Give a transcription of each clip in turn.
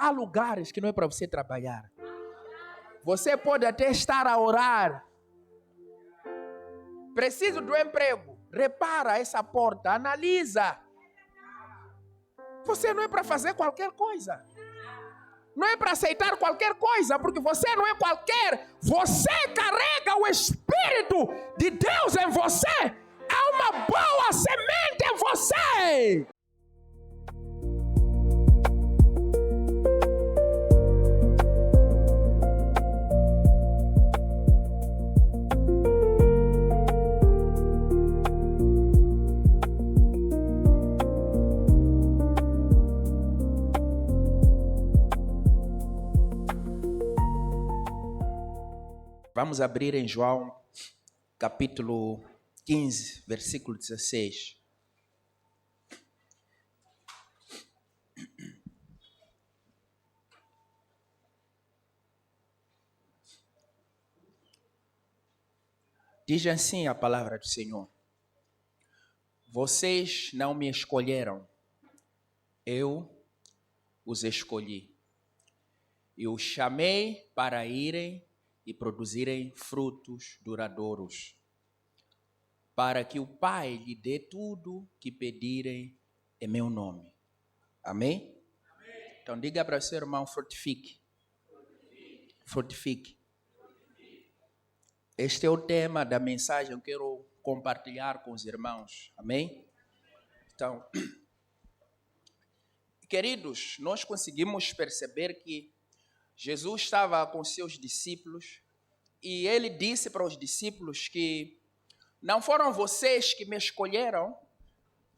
há lugares que não é para você trabalhar. Você pode até estar a orar. Preciso do emprego. Repara essa porta, analisa. Você não é para fazer qualquer coisa. Não é para aceitar qualquer coisa, porque você não é qualquer. Você carrega o Espírito de Deus em você. Há uma boa semente em você. Vamos abrir em João, capítulo 15, versículo 16. Diz assim a palavra do Senhor: vocês não me escolheram, eu os escolhi. E os chamei para irem e produzirem frutos duradouros, para que o Pai lhe dê tudo que pedirem em meu nome. Amém? Amém. Então diga para o seu irmão: frutifique. Frutifique. Este é o tema da mensagem que eu quero compartilhar com os irmãos. Amém? Então, queridos, nós conseguimos perceber que Jesus estava com seus discípulos e ele disse para os discípulos que não foram vocês que me escolheram,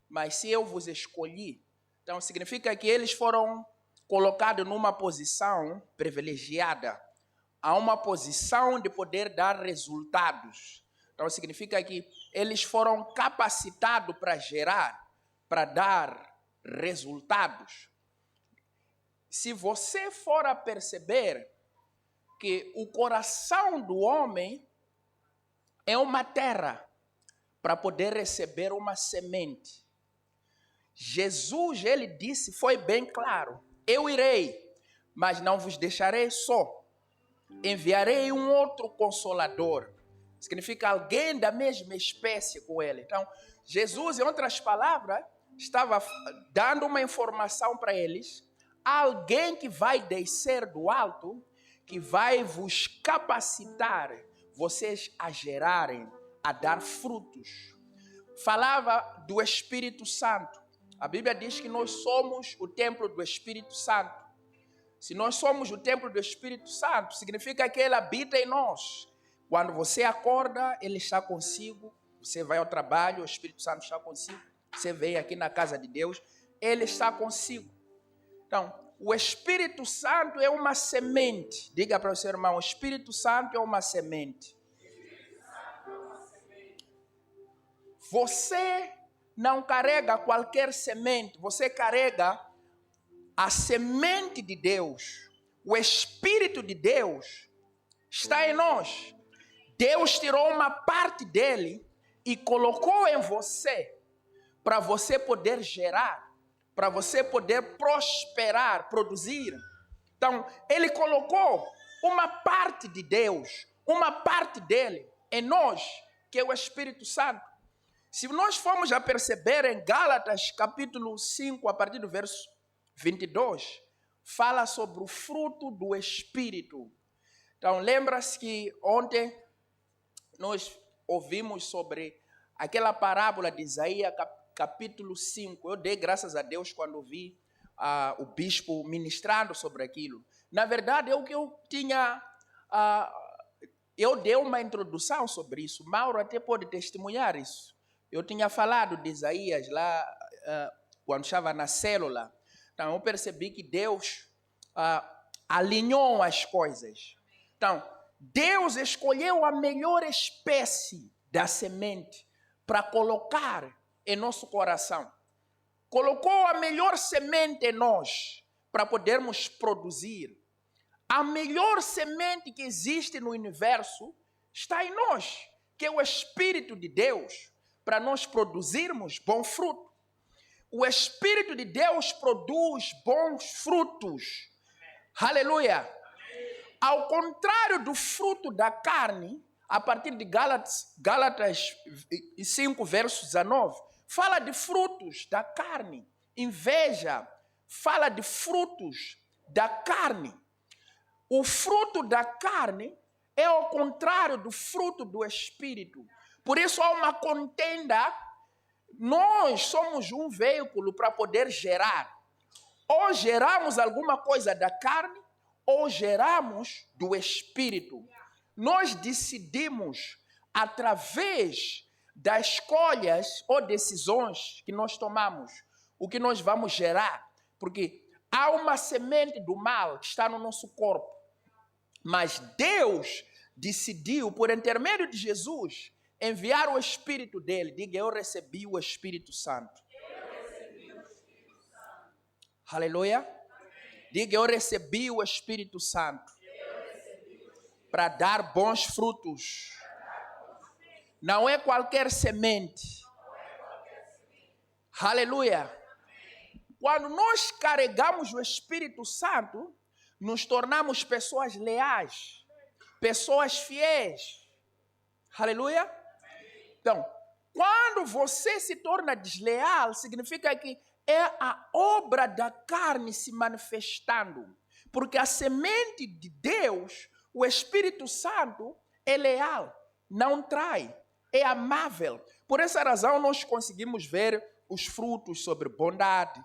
mas se eu vos escolhi. Então significa que eles foram colocados numa posição privilegiada, a uma posição de poder dar resultados. Então significa que eles foram capacitados para gerar, para dar resultados. Se você for a perceber que o coração do homem é uma terra para poder receber uma semente. Jesus, ele disse, foi bem claro: eu irei, mas não vos deixarei só. Enviarei um outro consolador. Significa alguém da mesma espécie com ele. Então, Jesus, em outras palavras, estava dando uma informação para eles. Alguém que vai descer do alto, que vai vos capacitar, vocês a gerarem, a dar frutos. Falava do Espírito Santo. A Bíblia diz que nós somos o templo do Espírito Santo. Se nós somos o templo do Espírito Santo, significa que ele habita em nós. Quando você acorda, ele está consigo. Você vai ao trabalho, o Espírito Santo está consigo. Você vem aqui na casa de Deus, ele está consigo. Então, o Espírito Santo é uma semente. Diga para o seu irmão: o Espírito Santo é uma semente. Você não carrega qualquer semente, você carrega a semente de Deus. O Espírito de Deus está em nós. Deus tirou uma parte dele e colocou em você, para você poder gerar, para você poder prosperar, produzir. Então, ele colocou uma parte de Deus, uma parte dele em nós, que é o Espírito Santo. Se nós formos a perceber em Gálatas capítulo 5, a partir do verso 22, fala sobre o fruto do Espírito. Então, lembra-se que ontem nós ouvimos sobre aquela parábola de Isaías capítulo 5. Eu dei graças a Deus quando ouvi o bispo ministrando sobre aquilo. Na verdade, é o que eu tinha... eu dei uma introdução sobre isso. Mauro até pode testemunhar isso. Eu tinha falado de Isaías lá, quando estava na célula. Então, eu percebi que Deus alinhou as coisas. Então, Deus escolheu a melhor espécie da semente para colocar em nosso coração. Colocou a melhor semente em nós para podermos produzir. A melhor semente que existe no universo está em nós, que é o Espírito de Deus, para nós produzirmos bom fruto. O Espírito de Deus produz bons frutos. Aleluia. Ao contrário do fruto da carne, a partir de Gálatas 5, verso 19, fala de frutos da carne. Inveja fala de frutos da carne. O fruto da carne é ao contrário do fruto do Espírito. Por isso há uma contenda. Nós somos um veículo para poder gerar. Ou geramos alguma coisa da carne, ou geramos do Espírito. Nós decidimos através das escolhas ou decisões que nós tomamos, o que nós vamos gerar. Porque há uma semente do mal que está no nosso corpo. Mas Deus decidiu, por intermédio de Jesus, enviar o Espírito dele. Diga, eu recebi o Espírito Santo. Aleluia. Diga, eu recebi o Espírito Santo para dar bons frutos. Não é qualquer semente. Aleluia. Quando nós carregamos o Espírito Santo, nos tornamos pessoas leais, pessoas fiéis. Aleluia. Então, quando você se torna desleal, significa que é a obra da carne se manifestando. Porque a semente de Deus, o Espírito Santo, é leal, não trai, é amável. Por essa razão, nós conseguimos ver os frutos sobre bondade,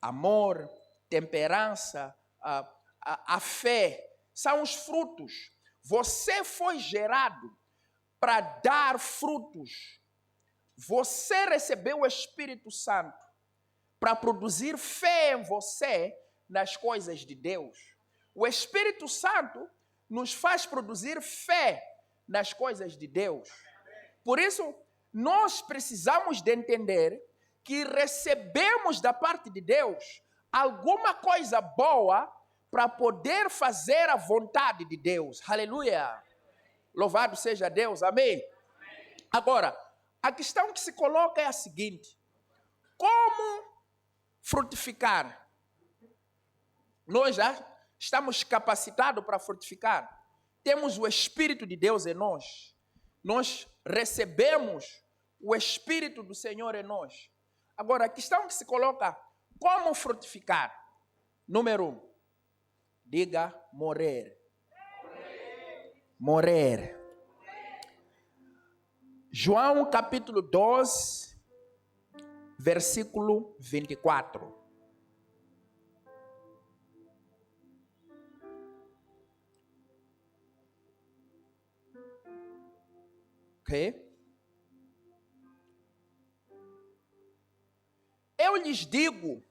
amor, temperança, a fé. São os frutos. Você foi gerado para dar frutos. Você recebeu o Espírito Santo para produzir fé em você nas coisas de Deus. O Espírito Santo nos faz produzir fé nas coisas de Deus. Por isso, nós precisamos de entender que recebemos da parte de Deus alguma coisa boa para poder fazer a vontade de Deus. Aleluia! Louvado seja Deus, amém? Agora, a questão que se coloca é a seguinte: como frutificar? Nós já estamos capacitados para frutificar. Temos o Espírito de Deus em nós. Nós recebemos o Espírito do Senhor em nós. Agora, a questão que se coloca: como frutificar? Número 1. Diga morrer. Morrer. João capítulo 12, versículo 24. Ok? Eu lhes digo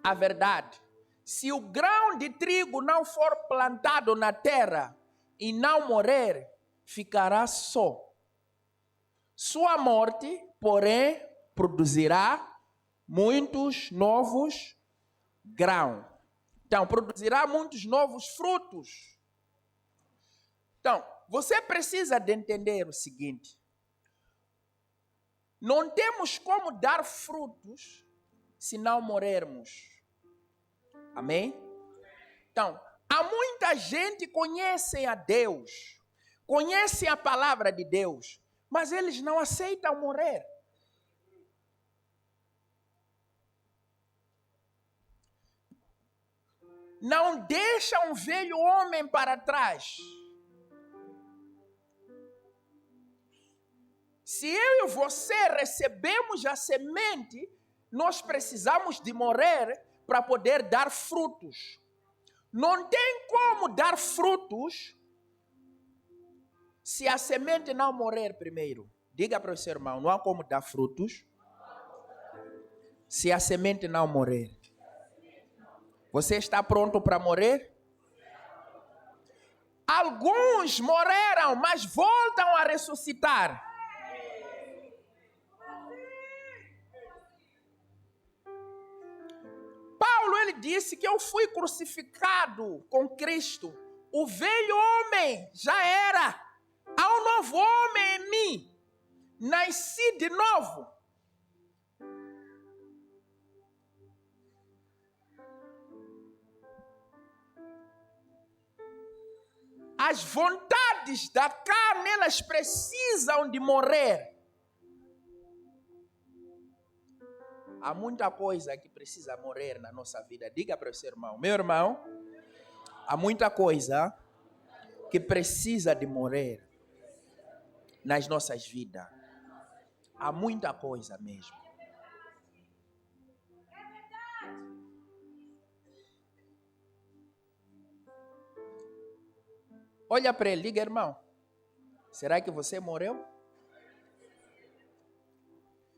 a verdade. Se o grão de trigo não for plantado na terra e não morrer, ficará só. Sua morte, porém, produzirá muitos novos grãos. Então, produzirá muitos novos frutos. Então, você precisa de entender o seguinte: não temos como dar frutos se não morrermos. Amém? Então, há muita gente que conhece a Deus, conhece a palavra de Deus, mas eles não aceitam morrer. Não deixam um velho homem para trás. Se eu e você recebemos a semente, nós precisamos de morrer para poder dar frutos. Não tem como dar frutos se a semente não morrer primeiro. Diga para o seu irmão: não há como dar frutos se a semente não morrer. Você está pronto para morrer? Alguns morreram, mas voltam a ressuscitar. Paulo, ele disse que eu fui crucificado com Cristo. O velho homem já era. Há um novo homem em mim. Nasci de novo. as vontades da carne, elas precisam de morrer. Há muita coisa que precisa morrer na nossa vida. Diga para o seu irmão: meu irmão, há muita coisa que precisa de morrer nas nossas vidas. Há muita coisa mesmo. Olha para ele, diga: irmão, será que você morreu?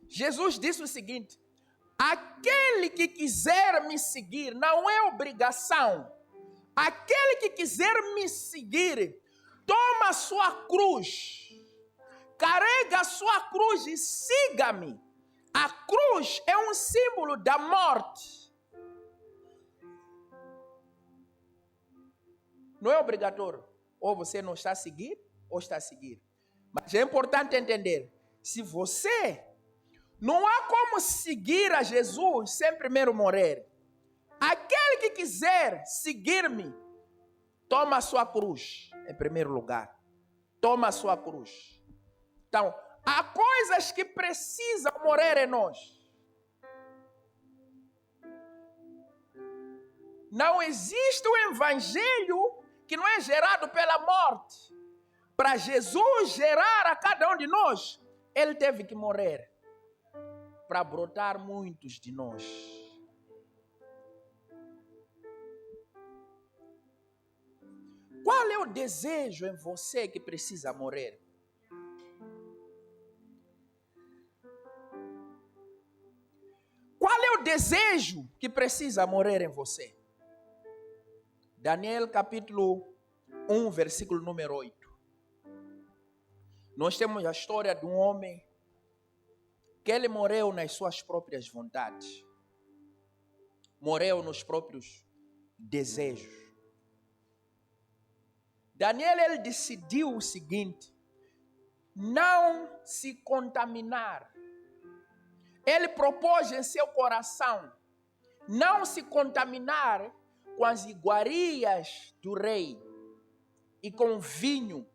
Jesus disse o seguinte: aquele que quiser me seguir, não é obrigação. Aquele que quiser me seguir, toma a sua cruz, carrega a sua cruz e siga-me. A cruz é um símbolo da morte. Não é obrigatório. Ou você não está a seguir, ou está a seguir. Mas é importante entender, se você não há como seguir a Jesus sem primeiro morrer. Aquele que quiser seguir-me, toma a sua cruz em primeiro lugar. Toma a sua cruz. Então, há coisas que precisam morrer em nós. Não existe um evangelho que não é gerado pela morte. Para Jesus gerar a cada um de nós, ele teve que morrer para brotar muitos de nós. Qual é o desejo em você que precisa morrer? Qual é o desejo que precisa morrer em você? Daniel capítulo 1, versículo número 8. Nós temos a história de um homem que ele morreu nas suas próprias vontades. Morreu nos próprios desejos. Daniel, ele decidiu o seguinte: não se contaminar. Ele propôs em seu coração não se contaminar com as iguarias do rei e com o vinho.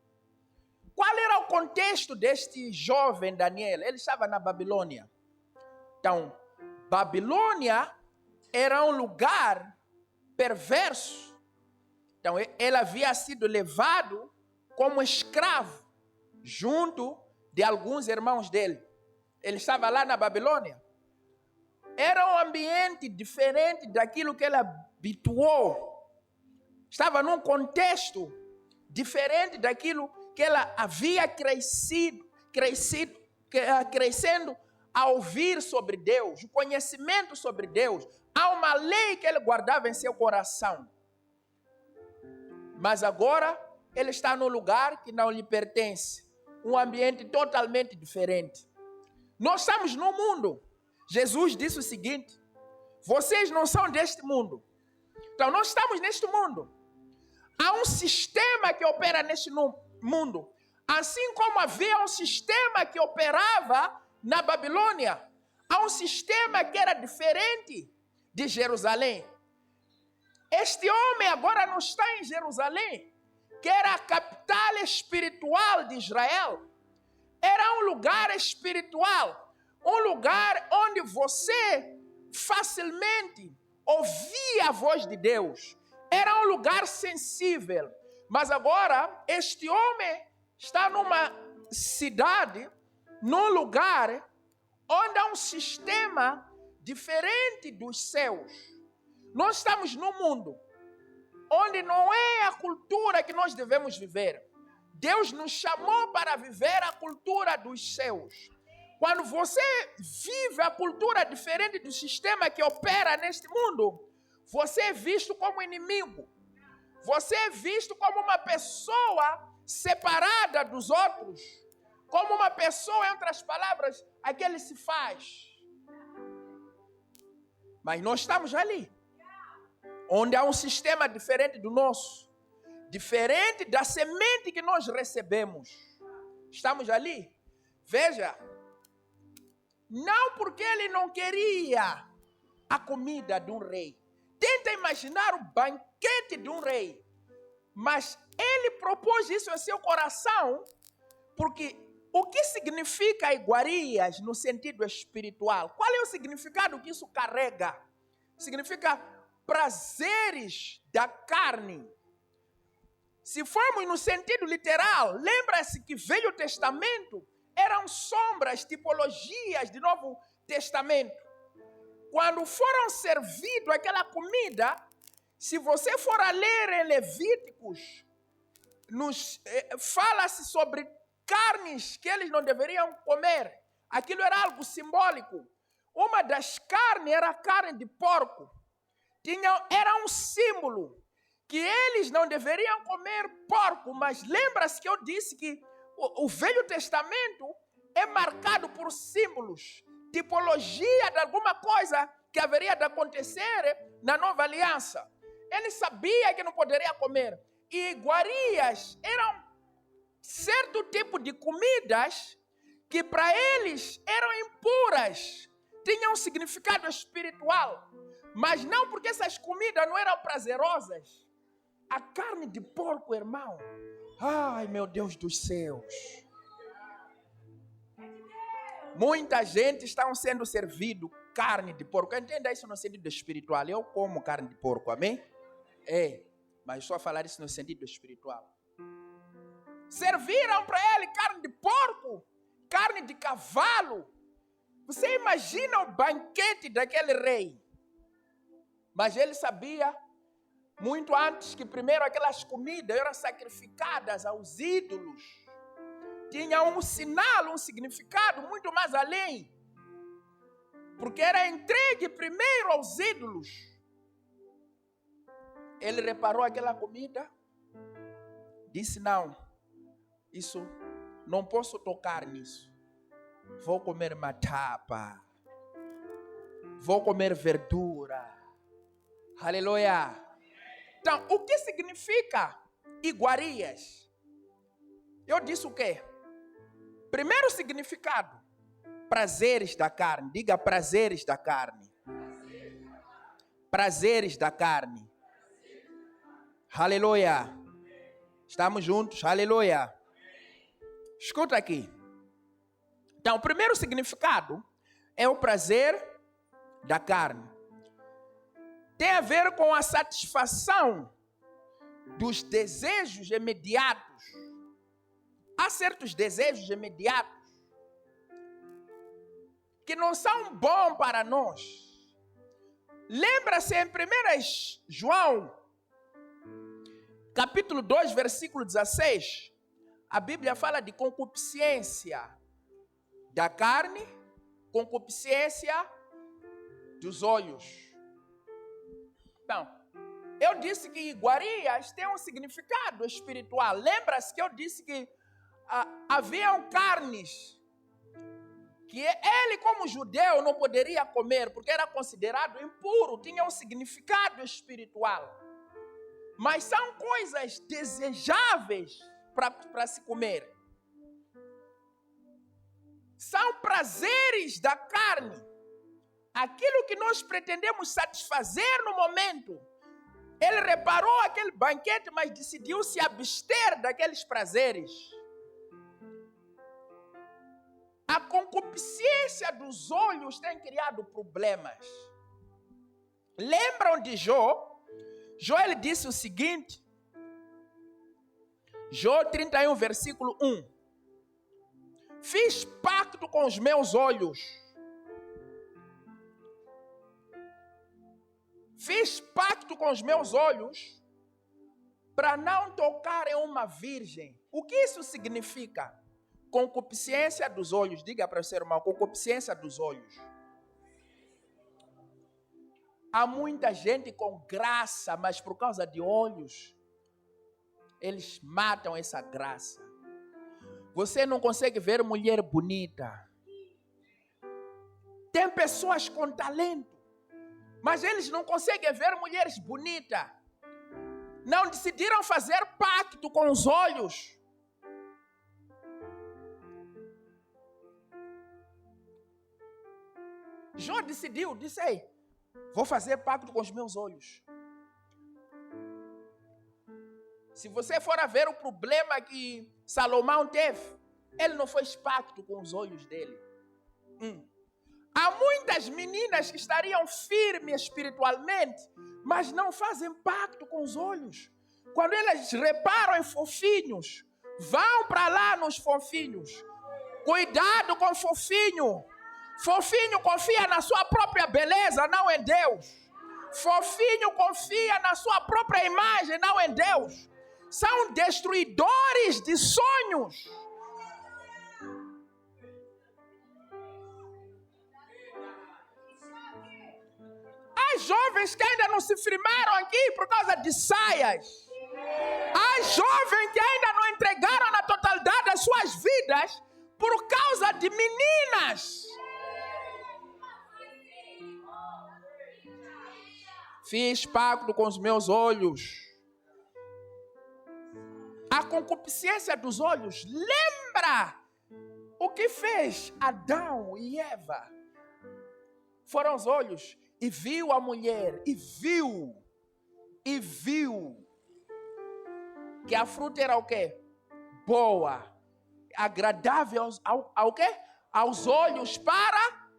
Qual era o contexto deste jovem Daniel? Ele estava na Babilônia. Então, Babilônia era um lugar perverso. Então, ele havia sido levado como escravo junto de alguns irmãos dele. Ele estava lá na Babilônia. Era um ambiente diferente daquilo que ele habituou. Estava num contexto diferente daquilo que ela havia crescendo a ouvir sobre Deus, o conhecimento sobre Deus. Há uma lei que ele guardava em seu coração. Mas agora ele está num lugar que não lhe pertence, um ambiente totalmente diferente. Nós estamos no mundo. Jesus disse o seguinte: vocês não são deste mundo. Então nós estamos neste mundo. Há um sistema que opera neste mundo. Assim como havia um sistema que operava na Babilônia. Há um sistema que era diferente de Jerusalém. Este homem agora não está em Jerusalém, que era a capital espiritual de Israel. Era um lugar espiritual, um lugar onde você facilmente ouvia a voz de Deus. Era um lugar sensível. Mas agora, este homem está numa cidade, num lugar onde há um sistema diferente dos céus. Nós estamos num mundo onde não é a cultura que nós devemos viver. Deus nos chamou para viver a cultura dos céus. Quando você vive a cultura diferente do sistema que opera neste mundo, você é visto como inimigo. Você é visto como uma pessoa separada dos outros. Como uma pessoa, em outras palavras, aquele se faz. Mas nós estamos ali, onde há um sistema diferente do nosso, diferente da semente que nós recebemos. Estamos ali. Veja, não porque ele não queria a comida de um rei. Tenta imaginar o banquete de um rei. Mas ele propôs isso em seu coração, porque o que significa iguarias no sentido espiritual? Qual é o significado que isso carrega? Significa prazeres da carne. Se formos no sentido literal, lembra-se que Velho Testamento eram sombras, tipologias de Novo Testamento. Quando foram servidos aquela comida, se você for a ler em Levíticos, fala-se sobre carnes que eles não deveriam comer. Aquilo era algo simbólico. Uma das carnes era a carne de porco. Era um símbolo que eles não deveriam comer porco, mas lembra-se que eu disse que o Velho Testamento é marcado por símbolos, tipologia de alguma coisa que haveria de acontecer na Nova Aliança. Ele sabia que não poderia comer. E iguarias eram certo tipo de comidas que para eles eram impuras, tinham um significado espiritual, mas não porque essas comidas não eram prazerosas. A carne de porco, irmão, ai meu Deus dos céus, muita gente está sendo servido carne de porco. Entenda isso no sentido espiritual. Eu como carne de porco, amém? Mas só falar isso no sentido espiritual. Serviram para ele carne de porco, carne de cavalo. Você imagina o banquete daquele rei. Mas ele sabia, muito antes, que primeiro aquelas comidas eram sacrificadas aos ídolos. Tinha um sinal, um significado muito mais além. Porque era entregue primeiro aos ídolos. Ele reparou aquela comida, disse: não, isso, não posso tocar nisso. Vou comer matapa. Vou comer verdura. Aleluia. Então, o que significa iguarias? Eu disse o quê? Primeiro significado, prazeres da carne. Diga prazeres da carne. Prazeres da carne. Aleluia. Estamos juntos? Aleluia. Escuta aqui. Então, o primeiro significado é o prazer da carne. Tem a ver com a satisfação dos desejos imediatos. Há certos desejos imediatos que não são bons para nós. Lembra-se em 1 João, capítulo 2, versículo 16, a Bíblia fala de concupiscência da carne, concupiscência dos olhos. Então, eu disse que iguarias tem um significado espiritual. Lembra-se que eu disse que haviam carnes que ele, como judeu, não poderia comer, porque era considerado impuro, tinha um significado espiritual. Mas são coisas desejáveis para se comer. São prazeres da carne. Aquilo que nós pretendemos satisfazer no momento. Ele reparou aquele banquete, mas decidiu se abster daqueles prazeres. A concupiscência dos olhos tem criado problemas. Lembram de Jó? Jó, ele disse o seguinte, Jó 31, versículo 1. Fiz pacto com os meus olhos. Fiz pacto com os meus olhos para não tocar em uma virgem. O que isso significa? Concupiscência dos olhos. Diga para o seu irmão, concupiscência dos olhos. Há muita gente com graça, mas por causa de olhos, eles matam essa graça. Você não consegue ver mulher bonita. Tem pessoas com talento, mas eles não conseguem ver mulheres bonitas. Não decidiram fazer pacto com os olhos. Jó decidiu, disse: ei, vou fazer pacto com os meus olhos. Se você for a ver o problema que Salomão teve, ele não fez pacto com os olhos dele. Há muitas meninas que estariam firmes espiritualmente, mas não fazem pacto com os olhos. Quando elas reparam em fofinhos, vão para lá nos fofinhos. Cuidado com fofinho. Fofinho confia na sua própria beleza, não em Deus. Fofinho confia na sua própria imagem, não em Deus. São destruidores de sonhos. As jovens que ainda não se firmaram aqui por causa de saias. As jovens que ainda não entregaram na totalidade as suas vidas por causa de meninas. Fiz pacto com os meus olhos. A concupiscência dos olhos lembra o que fez Adão e Eva. Foram os olhos. E viu a mulher, e viu que a fruta era o quê? Boa, agradável ao quê? Aos olhos para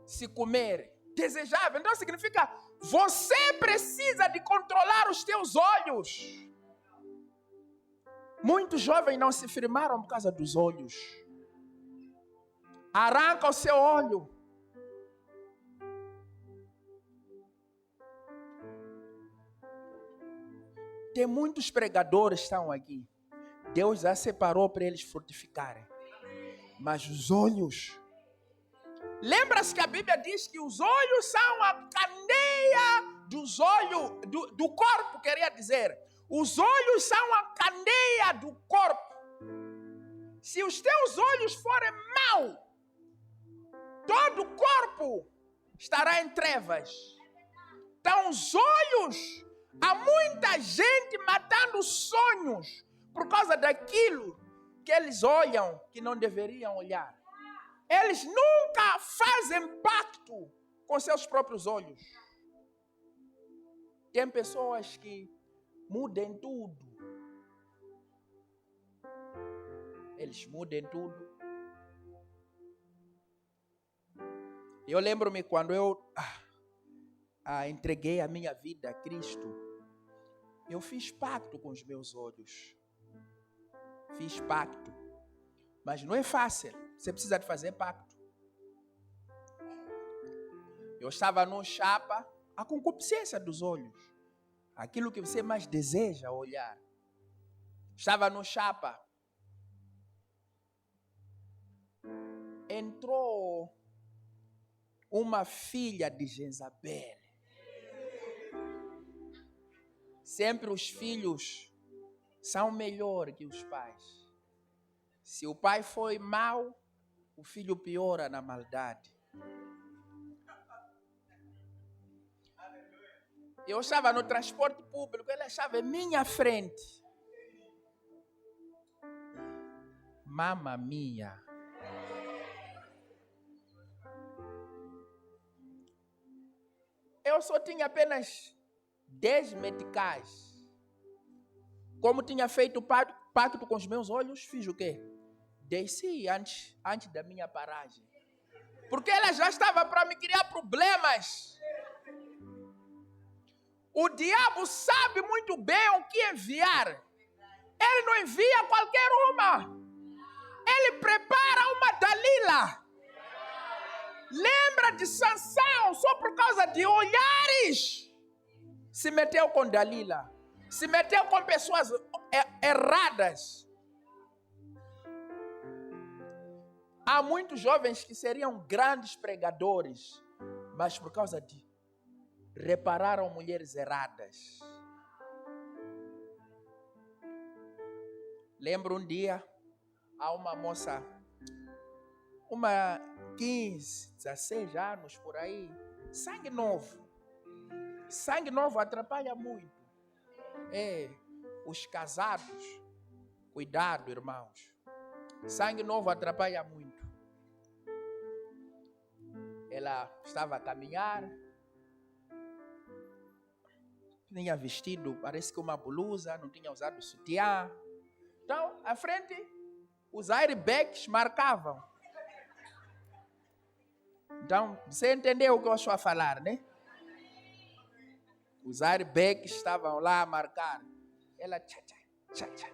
se comer, desejável. Então significa, você precisa de controlar os teus olhos. Muitos jovens não se firmaram por causa dos olhos. Arranca o seu olho. Tem muitos pregadores que estão aqui. Deus já separou para eles frutificarem. Mas os olhos... Lembra-se que a Bíblia diz que os olhos são a candeia dos olhos, do corpo, queria dizer. Os olhos são a candeia do corpo. Se os teus olhos forem maus, todo o corpo estará em trevas. Então os olhos... Há muita gente matando sonhos por causa daquilo que eles olham que não deveriam olhar. Eles nunca fazem pacto com seus próprios olhos. Tem pessoas que mudam tudo. Eles mudam tudo. Eu lembro-me quando eu entreguei a minha vida a Cristo, eu fiz pacto com os meus olhos. Fiz pacto. Mas não é fácil. Você precisa de fazer pacto. Eu estava num chapa, a concupiscência dos olhos. Aquilo que você mais deseja olhar. Estava no chapa. Entrou uma filha de Jezabel. Sempre os filhos são melhores que os pais. Se o pai foi mau, o filho piora na maldade. Eu estava no transporte público, ela estava em minha frente. Mamma mia. Eu só tinha apenas 10 meticais. Como tinha feito pacto com os meus olhos, fiz o quê? Desci antes da minha paragem. Porque ela já estava para me criar problemas. O diabo sabe muito bem o que enviar. Ele não envia qualquer uma. Ele prepara uma Dalila. Lembra de Sansão, só por causa de olhares. Se meteu com Dalila. Se meteu com pessoas erradas. Há muitos jovens que seriam grandes pregadores, mas por causa de repararam mulheres erradas. Lembro um dia, há uma moça, uma 15, 16 anos por aí, sangue novo. Sangue novo atrapalha muito. Os casados, cuidado, irmãos. Sangue novo atrapalha muito. Ela estava a caminhar, Tinha vestido, parece que uma blusa, não tinha usado sutiã. Então, à frente, os airbags marcavam. Então, você entendeu o que eu estou a falar, né? Os airbags estavam lá a marcar. Ela, tchá, tchá, tchá, tchá.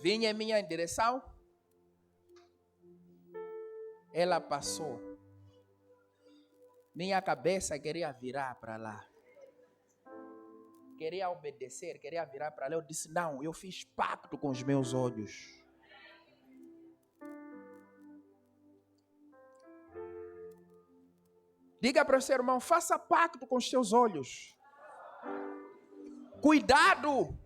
Vinha em minha direção. Ela passou. Minha cabeça queria virar para lá. Queria obedecer, queria virar para lá. Eu disse, não, eu fiz pacto com os meus olhos. Diga para o seu irmão, faça pacto com os seus olhos. Cuidado!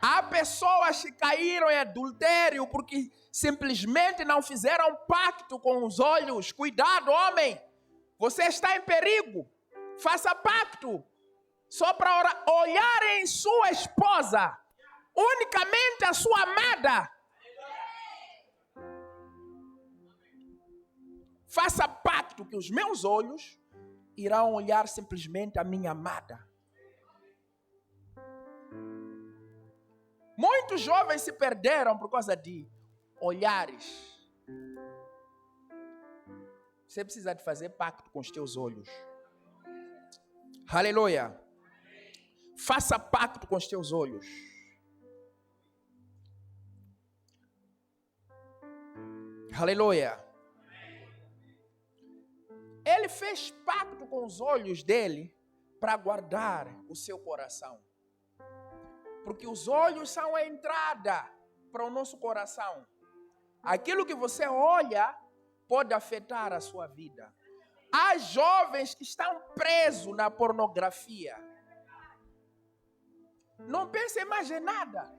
Há pessoas que caíram em adultério porque simplesmente não fizeram pacto com os olhos. Cuidado, homem! Você está em perigo. Faça pacto. Só para olhar em sua esposa. Unicamente a sua amada. Faça pacto que os meus olhos irão olhar simplesmente a minha amada. Muitos jovens se perderam por causa de olhares. Você precisa de fazer pacto com os teus olhos. Aleluia. Faça pacto com os teus olhos. Aleluia. Ele fez pacto com os olhos dele para guardar o seu coração. Porque os olhos são a entrada para o nosso coração. Aquilo que você olha pode afetar a sua vida. Há jovens que estão presos na pornografia. Não pensem mais em nada.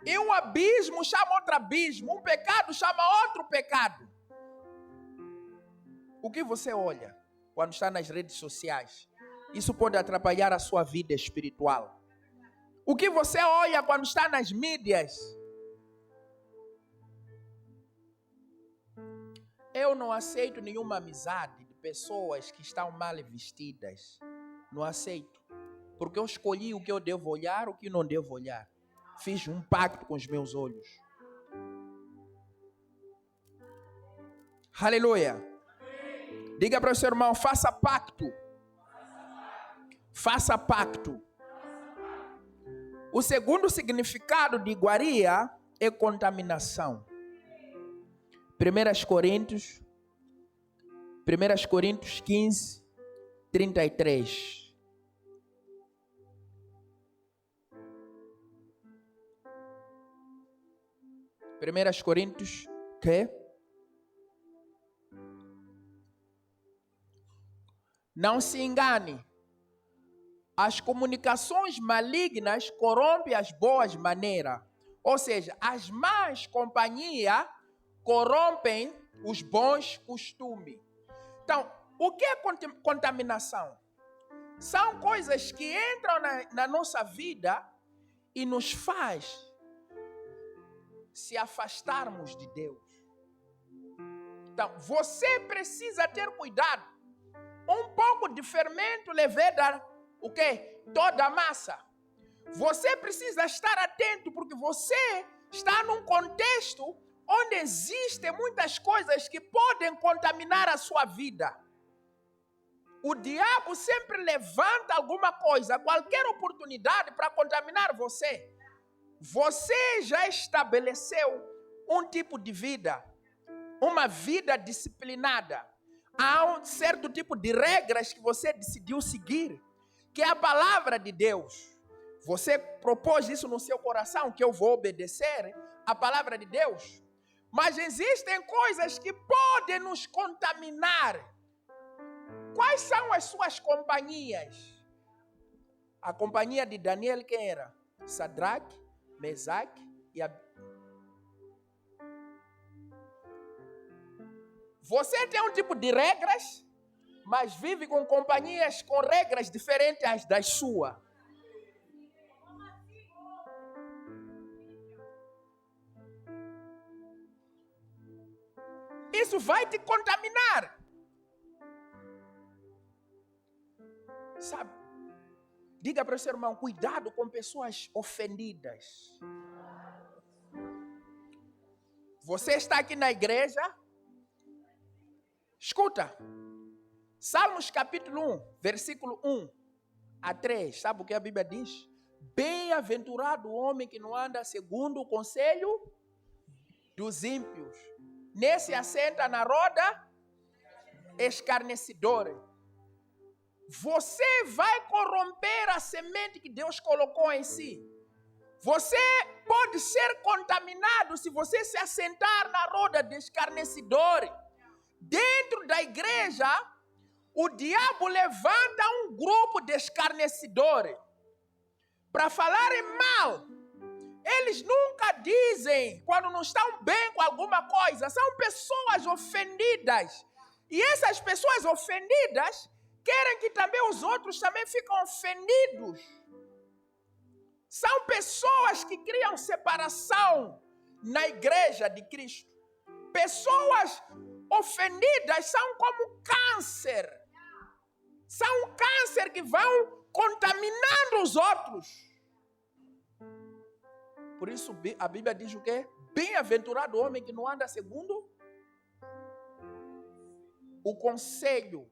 E um abismo chama outro abismo. Um pecado chama outro pecado. O que você olha quando está nas redes sociais? Isso pode atrapalhar a sua vida espiritual. O que você olha quando está nas mídias? Eu não aceito nenhuma amizade de pessoas que estão mal vestidas. Não aceito. Porque eu escolhi o que eu devo olhar, o que não devo olhar. Fiz um pacto com os meus olhos. Aleluia. Diga para o seu irmão, faça pacto. Faça pacto. O segundo significado de iguaria é contaminação. 1 Coríntios 15, 33. 1 Coríntios, que? Não se engane. As comunicações malignas corrompem as boas maneiras. Ou seja, as más companhias corrompem os bons costumes. Então, o que é contaminação? São coisas que entram na nossa vida e nos faz se afastarmos de Deus. Então, você precisa ter cuidado. Um pouco de fermento leveda o quê? Toda a massa. Você precisa estar atento porque você está num contexto onde existem muitas coisas que podem contaminar a sua vida. O diabo sempre levanta alguma coisa, qualquer oportunidade para contaminar você. Você já estabeleceu um tipo de vida, uma vida disciplinada. Há um certo tipo de regras que você decidiu seguir, que é a palavra de Deus. Você propôs isso no seu coração, que eu vou obedecer a palavra de Deus. Mas existem coisas que podem nos contaminar. Quais são as suas companhias? A companhia de Daniel, quem era? Sadraque, Mesaque e Abednego. Você tem um tipo de regras, mas vive com companhias com regras diferentes das suas. Isso vai te contaminar. Sabe? Diga para o seu irmão, cuidado com pessoas ofendidas. Você está aqui na igreja? Escuta. Salmos capítulo 1, versículo 1 a 3. Sabe o que a Bíblia diz? Bem-aventurado o homem que não anda segundo o conselho dos ímpios. Nesse assenta na roda escarnecedora. Você vai corromper a semente que Deus colocou em si. Você pode ser contaminado se você se assentar na roda de escarnecedores. Dentro da igreja, o diabo levanta um grupo de escarnecedores para falarem mal. Eles nunca dizem quando não estão bem com alguma coisa. São pessoas ofendidas. E essas pessoas ofendidas querem que também os outros também fiquem ofendidos. São pessoas que criam separação na igreja de Cristo. Pessoas ofendidas são como câncer. São um câncer que vão contaminando os outros. Por isso a Bíblia diz o quê? Bem-aventurado o homem que não anda segundo o conselho.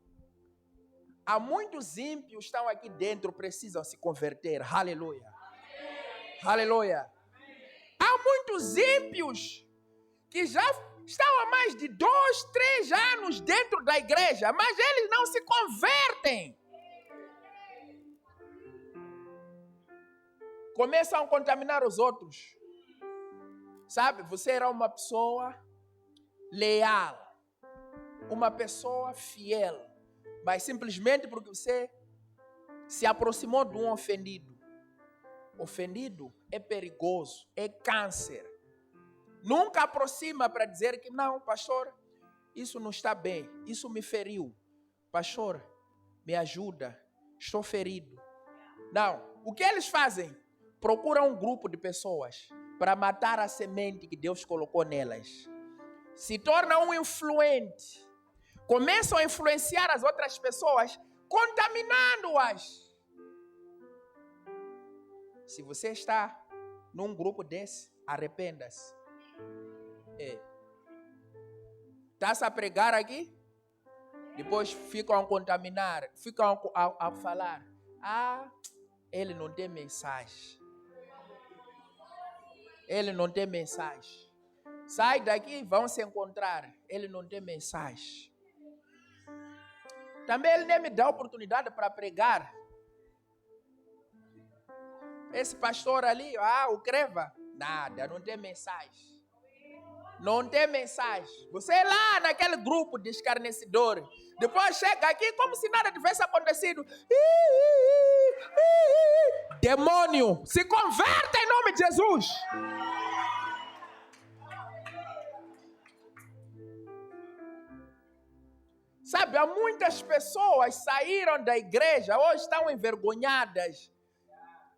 Há muitos ímpios que estão aqui dentro, precisam se converter. Aleluia. Aleluia. Há muitos ímpios que já estão há mais de 2, 3 anos dentro da igreja, mas eles não se convertem. Começam a contaminar os outros. Sabe, você era uma pessoa leal, uma pessoa fiel, mas simplesmente porque você se aproximou de um ofendido. Ofendido é perigoso, é câncer. Nunca aproxima para dizer que não, pastor, isso não está bem, isso me feriu. Pastor, me ajuda, estou ferido. Não, o que eles fazem? Procuram um grupo de pessoas para matar a semente que Deus colocou nelas. Se tornam um influente. Começam a influenciar as outras pessoas, contaminando-as. Se você está num grupo desse, arrependa-se. Está-se a pregar aqui? Depois ficam a contaminar, ficam a falar. Ele não tem mensagem. Ele não tem mensagem. Sai daqui, vão se encontrar. Ele não tem mensagem. Também ele nem me dá oportunidade para pregar. Esse pastor ali, o Creva, nada, não tem mensagem. Não tem mensagem. Você é lá naquele grupo de escarnecedores. Depois chega aqui como se nada tivesse acontecido. Demônio, se converta em nome de Jesus. Sabe, há muitas pessoas saíram da igreja, hoje estão envergonhadas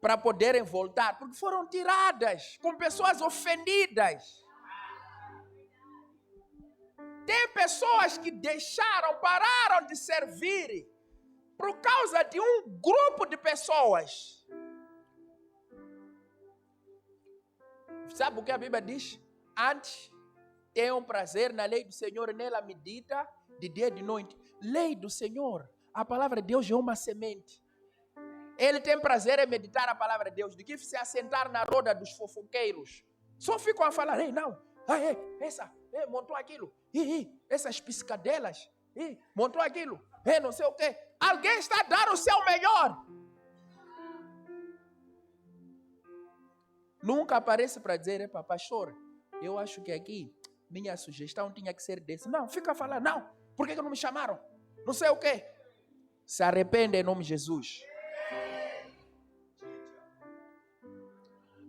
para poderem voltar, porque foram tiradas com pessoas ofendidas. Tem pessoas que pararam de servir por causa de um grupo de pessoas. Sabe o que a Bíblia diz? Antes, tenham prazer na lei do Senhor e nela medita de dia e de noite. Lei do Senhor, a palavra de Deus é uma semente. Ele tem prazer em meditar a palavra de Deus, do que se assentar na roda dos fofoqueiros. Só ficam a falar, essa montou aquilo, essas piscadelas, montou aquilo, não sei o quê. Alguém está dando o seu melhor. Nunca aparece para dizer, pastor, eu acho que aqui minha sugestão tinha que ser desse. Não, fica a falar, não, por que não me chamaram? Não sei o quê. Se arrepende em nome de Jesus.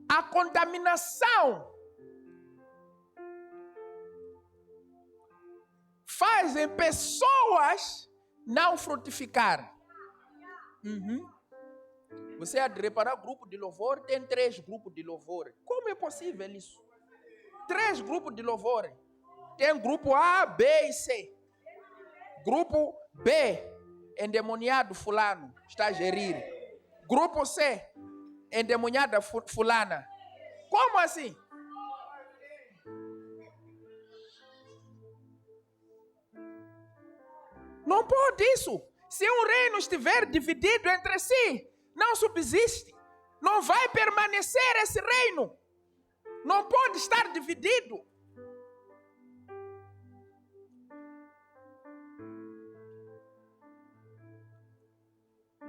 A contaminação fazem pessoas não frutificar. Você há de reparar, grupo de louvor, tem 3 grupos de louvor. Como é possível isso? 3 grupos de louvor. Tem grupo A, B e C. Grupo B endemoniado fulano está a gerir. Grupo C, endemoniada fulana. Como assim? Não pode isso. Se um reino estiver dividido entre si, não subsiste. Não vai permanecer esse reino. Não pode estar dividido.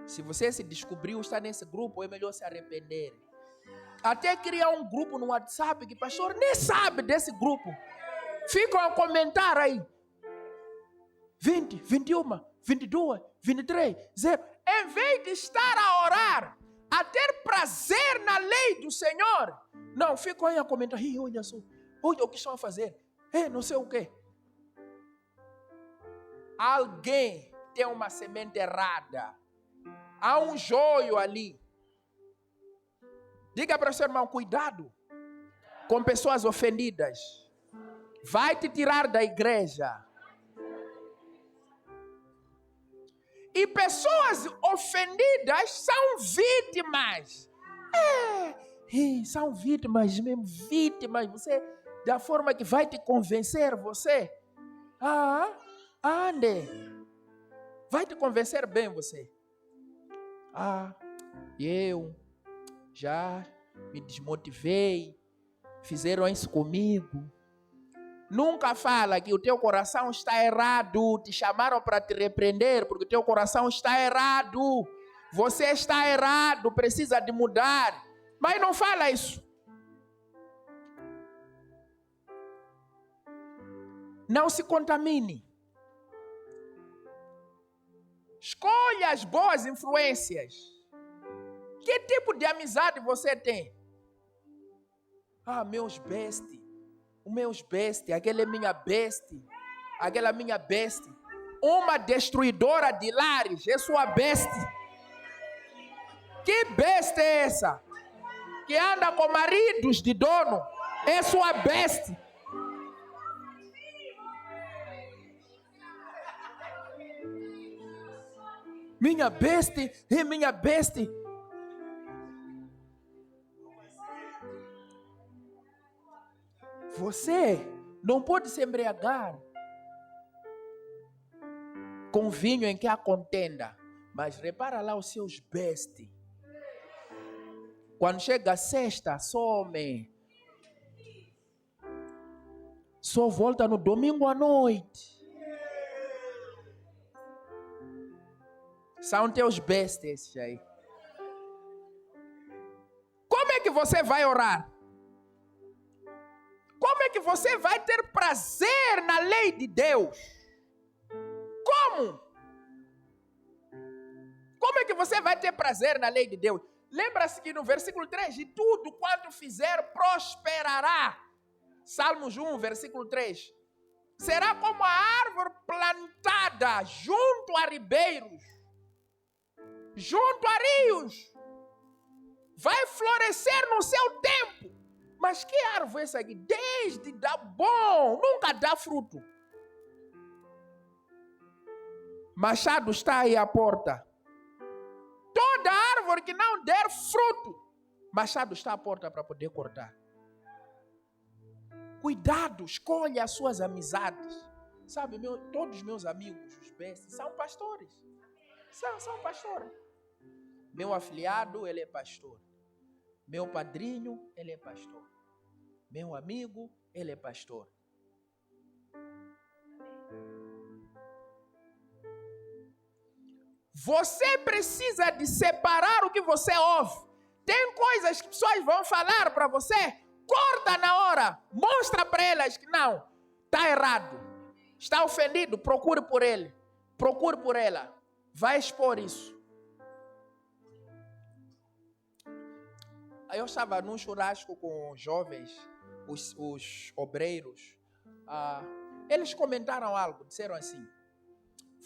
Se você se descobriu estar nesse grupo, é melhor se arrepender. Até criar um grupo no WhatsApp que o pastor nem sabe desse grupo. Ficam a comentar aí. 20, 21, 22, 23, 0. Em vez de estar a orar, a ter prazer na lei do Senhor, não, ficam aí a comentar. Olha só, olha o que estão a fazer. Não sei o quê. Alguém tem uma semente errada. Há um joio ali. Diga para o seu irmão, cuidado com pessoas ofendidas. Vai te tirar da igreja. E pessoas ofendidas são vítimas. São vítimas mesmo, vítimas. Você, da forma que vai te convencer você. Ande. Vai te convencer bem você. Eu já me desmotivei. Fizeram isso comigo. Nunca fala que o teu coração está errado. Te chamaram para te repreender porque o teu coração está errado. Você está errado, precisa de mudar. Mas não fala isso. Não se contamine. Escolha as boas influências. Que tipo de amizade você tem? Meus besties. O meus besties, aquela é minha bestie. Aquela minha bestie. Uma destruidora de lares é sua bestie. Que bestie é essa? Que anda com maridos de dono é sua bestie. Minha bestie é minha bestie. Você não pode se embriagar com vinho em que há contenda. Mas repara lá os seus besties. Quando chega a sexta, some. Só volta no domingo à noite. São teus besties aí. Como é que você vai orar? Como é que você vai ter prazer na lei de Deus? Como? Como é que você vai ter prazer na lei de Deus? Lembra-se que no versículo 3, de tudo quanto fizer prosperará. Salmos 1, versículo 3. Será como a árvore plantada junto a ribeiros, junto a rios. Vai florescer no seu tempo. Mas que árvore é essa aqui? Desde dá bom, nunca dá fruto. Machado está aí à porta. Toda árvore que não der fruto, machado está à porta para poder cortar. Cuidado, escolha as suas amizades. Sabe, todos os meus amigos, os besties, são pastores. São pastores. Meu afiliado, ele é pastor. Meu padrinho, ele é pastor. Meu amigo, ele é pastor. Você precisa de separar o que você ouve. Tem coisas que pessoas vão falar para você, corta na hora, mostra para elas que não, está errado. Está ofendido, procure por ele, procure por ela. Vai expor isso. Eu estava num churrasco com jovens, os obreiros. Eles comentaram algo, disseram assim: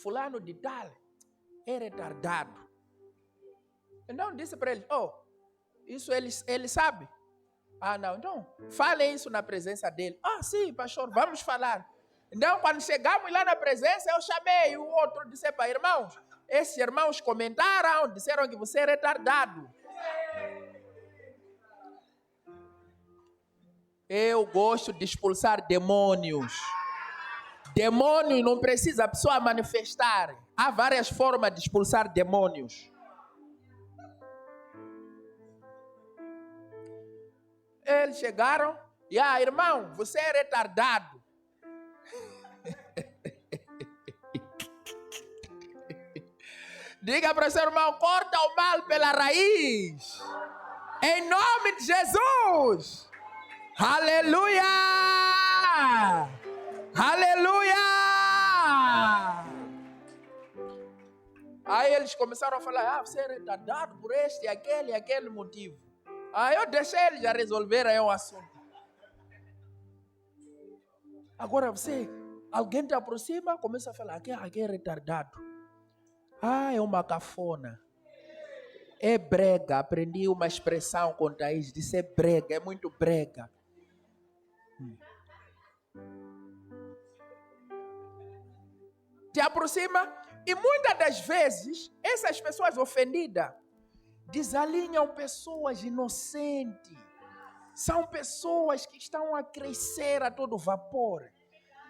fulano de tal é retardado. Então disse para eles: isso ele sabe? Não, então falem isso na presença dele. Sim, pastor, vamos falar. Então quando chegamos lá na presença, eu chamei o outro, disse para irmãos, esses irmãos comentaram, disseram que você é retardado. Eu gosto de expulsar demônios. Demônio não precisa a pessoa manifestar. Há várias formas de expulsar demônios. Eles chegaram e, irmão, você é retardado. Diga para o seu irmão, corta o mal pela raiz. Em nome de Jesus. Aleluia! Aleluia! Aí eles começaram a falar, você é retardado por este, aquele motivo. Aí eu deixei eles já resolverem o assunto. Agora alguém te aproxima, começa a falar, aqui é retardado. É uma cafona. É brega, aprendi uma expressão com Thaís, disse é brega, é muito brega. Te aproxima e muitas das vezes essas pessoas ofendidas desalinham pessoas inocentes. São pessoas que estão a crescer a todo vapor.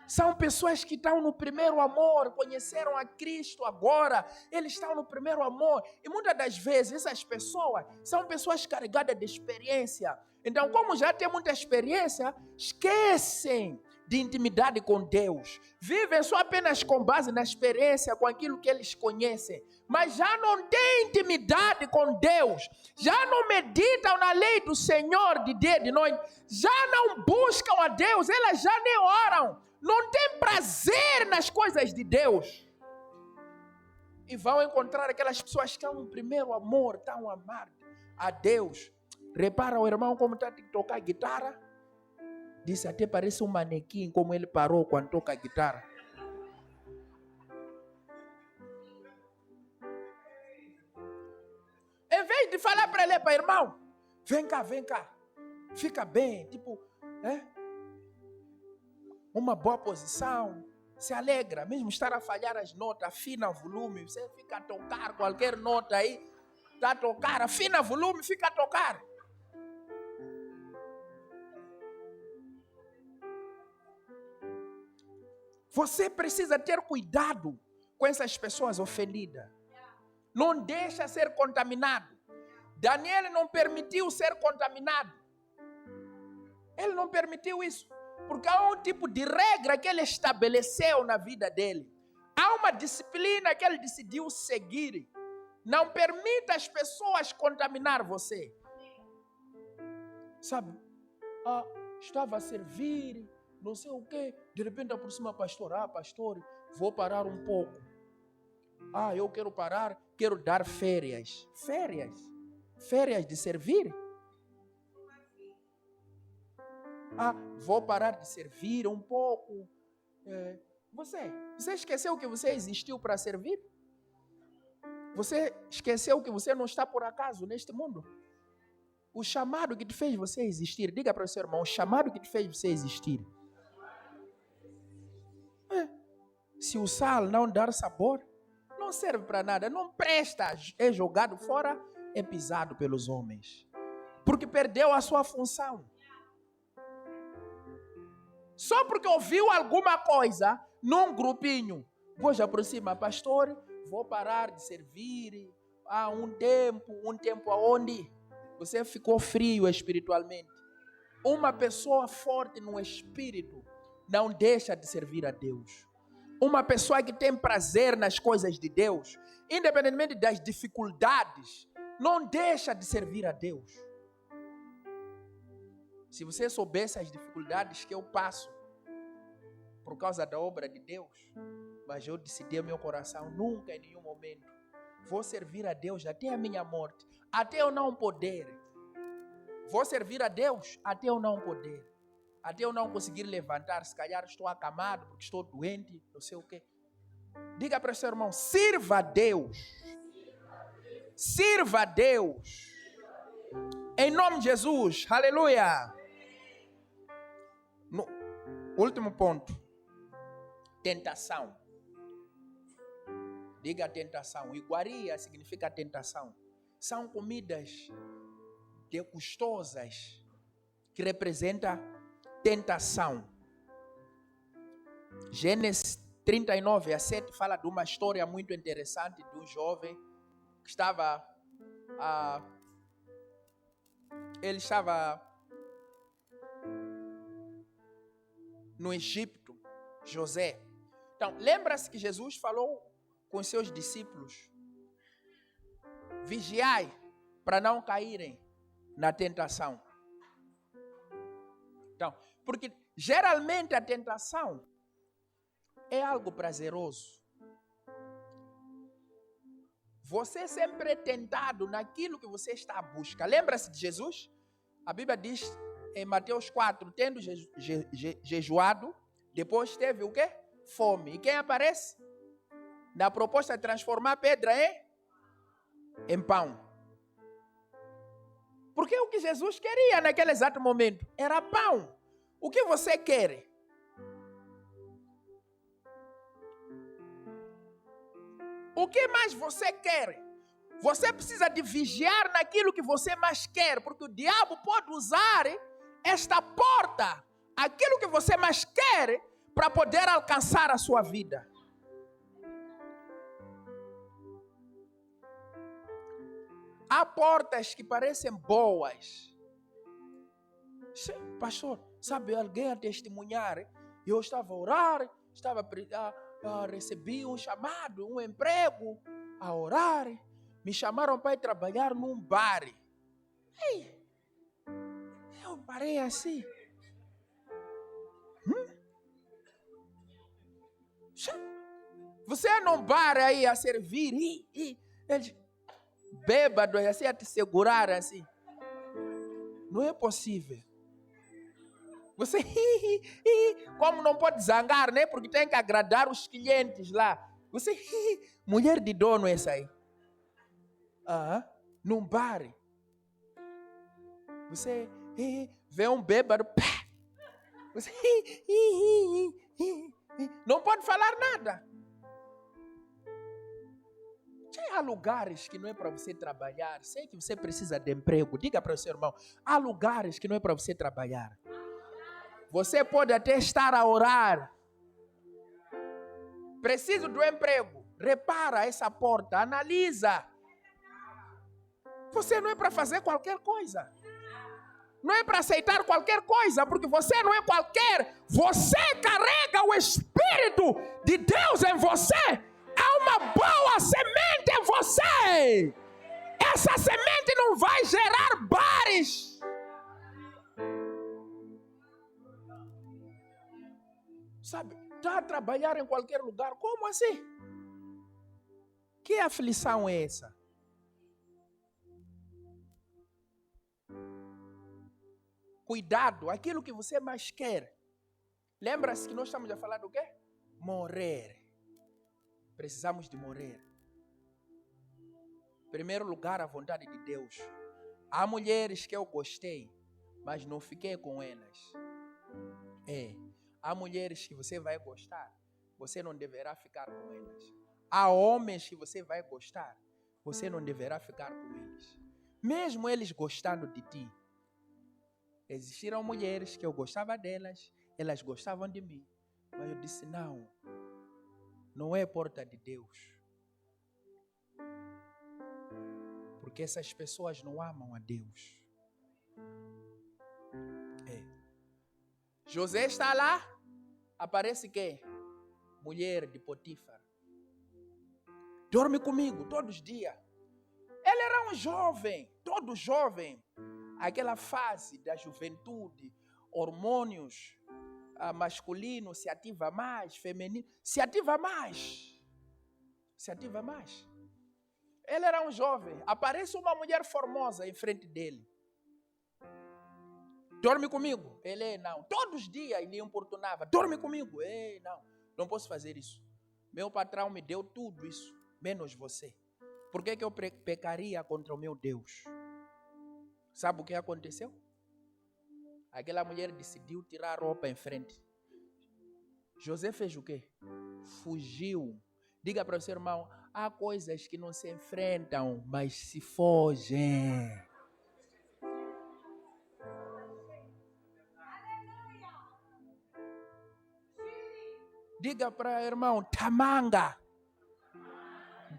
São pessoas que estão no primeiro amor, conheceram a Cristo agora, eles estão no primeiro amor. E muitas das vezes essas pessoas são pessoas carregadas de experiência. Então, como já têm muita experiência, esquecem de intimidade com Deus. Vivem só apenas com base na experiência, com aquilo que eles conhecem. Mas já não têm intimidade com Deus. Já não meditam na lei do Senhor de dia e de noite. Já não buscam a Deus. Elas já nem oram. Não têm prazer nas coisas de Deus. E vão encontrar aquelas pessoas que estão no primeiro amor, estão a amar a Deus. Repara o irmão como está a tocar guitarra. Disse, até parece um manequim como ele parou quando toca a guitarra. Em vez de falar para ele, para irmão, vem cá, fica bem, tipo, uma boa posição, se alegra, mesmo estar a falhar as notas, afina o volume, você fica a tocar qualquer nota aí, está a tocar, afina o volume, fica a tocar. Você precisa ter cuidado com essas pessoas ofendidas. Não deixa ser contaminado. Daniel não permitiu ser contaminado. Ele não permitiu isso. Porque há um tipo de regra que ele estabeleceu na vida dele. Há uma disciplina que ele decidiu seguir. Não permita as pessoas contaminar você. Sabe? Estava a servir, não sei o quê. De repente aproxima pastor. Pastor, vou parar um pouco. Eu quero parar, quero dar férias. Férias? Férias de servir? Vou parar de servir um pouco. Você esqueceu que você existiu para servir? Você esqueceu que você não está por acaso neste mundo? O chamado que te fez você existir, diga para o seu irmão, o chamado que te fez você existir. Se o sal não dar sabor, não serve para nada, não presta, é jogado fora, é pisado pelos homens. Porque perdeu a sua função. Só porque ouviu alguma coisa num grupinho. Hoje aproxima, pastor, vou parar de servir. Um tempo aonde você ficou frio espiritualmente. Uma pessoa forte no espírito não deixa de servir a Deus. Uma pessoa que tem prazer nas coisas de Deus, independentemente das dificuldades, não deixa de servir a Deus. Se você soubesse as dificuldades que eu passo por causa da obra de Deus, mas eu decidi em meu coração, nunca em nenhum momento, vou servir a Deus até a minha morte, até eu não poder. Vou servir a Deus até eu não poder. Até eu não conseguir levantar, se calhar estou acamado porque estou doente, não sei o quê. Diga para o seu irmão, sirva a Deus. Sirva a Deus. Em nome de Jesus, aleluia. No último ponto, tentação. Diga tentação. Iguaria significa tentação. São comidas custosas que representam tentação. Gênesis 39:7 fala de uma história muito interessante de um jovem que estava no Egito, José. Então, lembra-se que Jesus falou com os seus discípulos: vigiai para não caírem na tentação. Então, porque geralmente a tentação é algo prazeroso. Você sempre é tentado naquilo que você está à busca. Lembra-se de Jesus? A Bíblia diz em Mateus 4, tendo jejuado, depois teve o quê? Fome. E quem aparece? Na proposta de transformar pedra em pão. Porque o que Jesus queria naquele exato momento era pão. O que você quer? O que mais você quer? Você precisa de vigiar naquilo que você mais quer, porque o diabo pode usar esta porta, aquilo que você mais quer, para poder alcançar a sua vida. Há portas que parecem boas. Sim, pastor, sabe, alguém a testemunhar. Eu estava a orar, recebi um chamado, um emprego, a orar. Me chamaram para ir trabalhar num bar. Ei, eu parei assim. Você é num bar aí a servir, eles bêbado assim a te segurar assim. Não é possível. Você, como não pode zangar, né? Porque tem que agradar os clientes lá. Você, mulher de dono essa aí. Num bar. Você, vê um bêbado, pá. Você, não pode falar nada. Há lugares que não é para você trabalhar. Sei que você precisa de emprego. Diga para o seu irmão, há lugares que não é para você trabalhar. Você pode até estar a orar. Preciso do emprego. Repara essa porta, analisa. Você não é para fazer qualquer coisa. Não é para aceitar qualquer coisa, porque você não é qualquer. Você carrega o Espírito de Deus em você. Há uma boa semente em você. Essa semente não vai gerar bares. Sabe, está a trabalhar em qualquer lugar. Como assim? Que aflição é essa? Cuidado, aquilo que você mais quer. Lembra-se que nós estamos a falar do quê? Morrer. Precisamos de morrer. Em primeiro lugar, a vontade de Deus. Há mulheres que eu gostei, mas não fiquei com elas. Há mulheres que você vai gostar, você não deverá ficar com elas. Há homens que você vai gostar, você não deverá ficar com eles. Mesmo eles gostando de ti. Existiram mulheres que eu gostava delas, elas gostavam de mim. Mas eu disse, não é porta de Deus. Porque essas pessoas não amam a Deus. José está lá, aparece quem? Mulher de Potifar. Dorme comigo todos os dias. Ele era um jovem, todo jovem. Aquela fase da juventude, hormônios masculinos, se ativa mais, feminino, se ativa mais. Ele era um jovem, aparece uma mulher formosa em frente dele. Dorme comigo. Ele, não. Todos os dias ele importunava. Dorme comigo. Não posso fazer isso. Meu patrão me deu tudo isso, menos você. Por que eu pecaria contra o meu Deus? Sabe o que aconteceu? Aquela mulher decidiu tirar a roupa em frente. José fez o quê? Fugiu. Diga para o seu irmão, Há coisas que não se enfrentam, mas se fogem. Diga para o irmão, tamanga,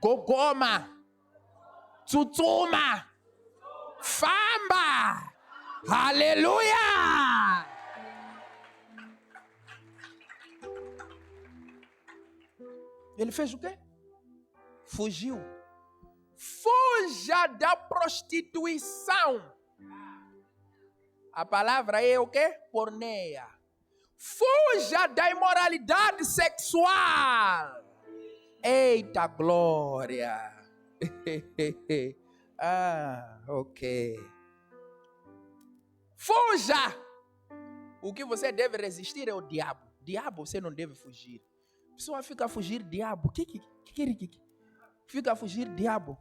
gogoma, tsutsuma, famba. Aleluia! Ele fez o quê? Fugiu. Fuja da prostituição. A palavra é o quê? Porneia. Fuja da imoralidade sexual. Eita glória. Ok. Fuja. O que você deve resistir é o diabo. Diabo você não deve fugir. A pessoa fica a fugir diabo. Que? Fica a fugir diabo.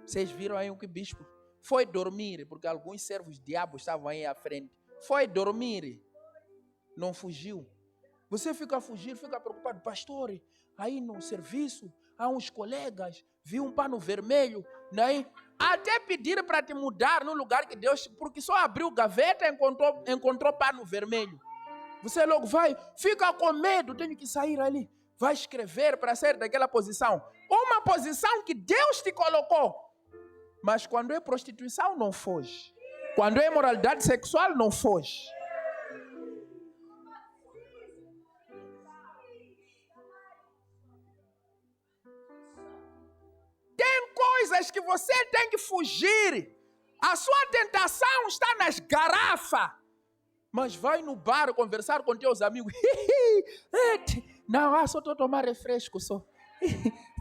Vocês viram aí o que o bispo foi dormir, porque alguns servos diabos estavam aí à frente. Foi dormir. Não fugiu. Você fica a fugir, fica preocupado. Pastor, aí no serviço, há uns colegas, viu um pano vermelho, né? Até pedir para te mudar no lugar que Deus... Porque só abriu gaveta e encontrou pano vermelho. Você logo vai, fica com medo, tenho que sair ali. Vai escrever para sair daquela posição. Uma posição que Deus te colocou. Mas quando é prostituição, não foge. Quando é imoralidade sexual, não foge. Tem coisas que você tem que fugir. A sua tentação está nas garrafas. Mas vai no bar conversar com teus amigos. Não, só estou a tomar refresco. Só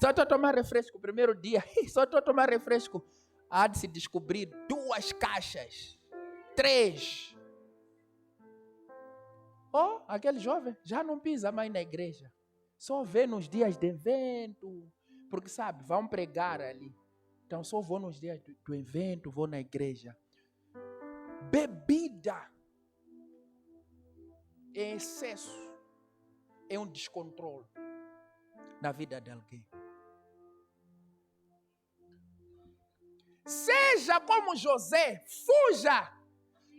estou a tomar refresco. Primeiro dia, só estou a tomar refresco. Há de se descobrir 2 caixas. 3. Aquele jovem já não pisa mais na igreja. Só vê nos dias de evento. Porque sabe, vão pregar ali. Então só vou nos dias do evento, vou na igreja. Bebida em excesso é um descontrole na vida de alguém. Seja como José, fuja.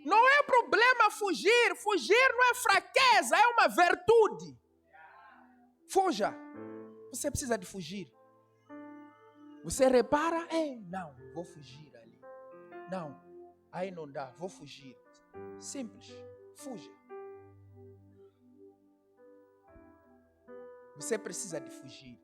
Não é problema fugir. Fugir não é fraqueza, é uma virtude. Fuja. Você precisa de fugir. Você repara, não, vou fugir ali. Não, aí não dá, vou fugir. Simples, fuja. Você precisa de fugir.